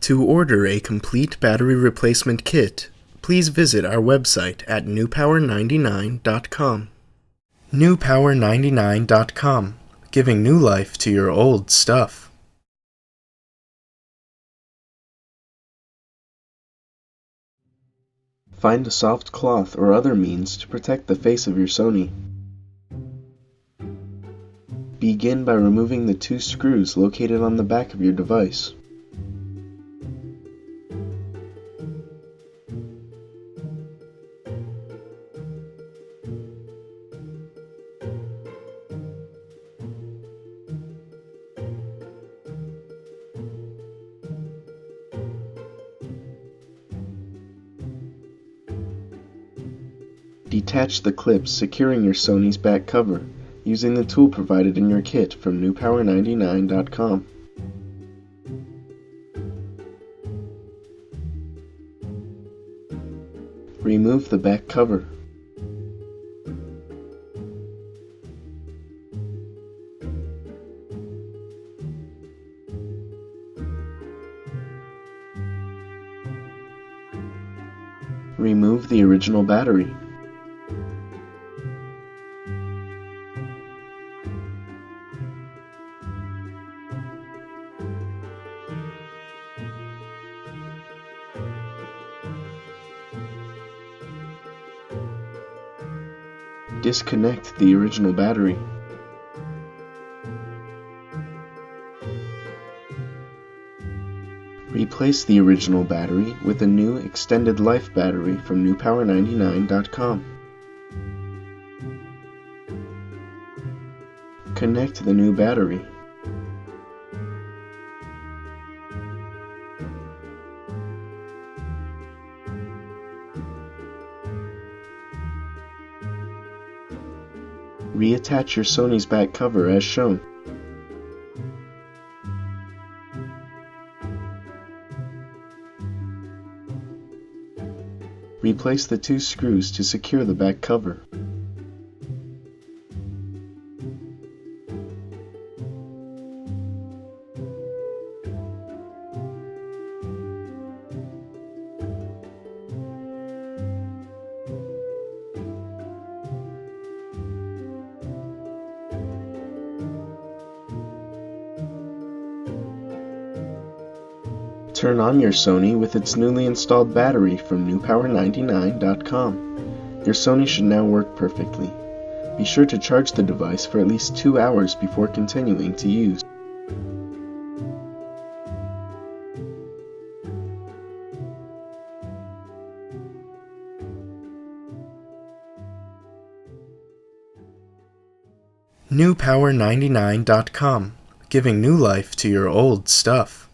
To order a complete battery replacement kit, please visit our website at newpower99.com. newpower99.com, giving new life to your old stuff. Find a soft cloth or other means to protect the face of your Sony. Begin by removing the 2 screws located on the back of your device. Detach the clips securing your Sony's back cover using the tool provided in your kit from newpower99.com. Remove the back cover. Remove the original battery. Disconnect the original battery. Replace the original battery with a new extended life battery from newpower99.com. Connect the new battery. Reattach your Sony's back cover as shown. Replace the 2 screws to secure the back cover. Turn on your Sony with its newly installed battery from newpower99.com. Your Sony should now work perfectly. Be sure to charge the device for at least 2 hours before continuing to use. newpower99.com, giving new life to your old stuff.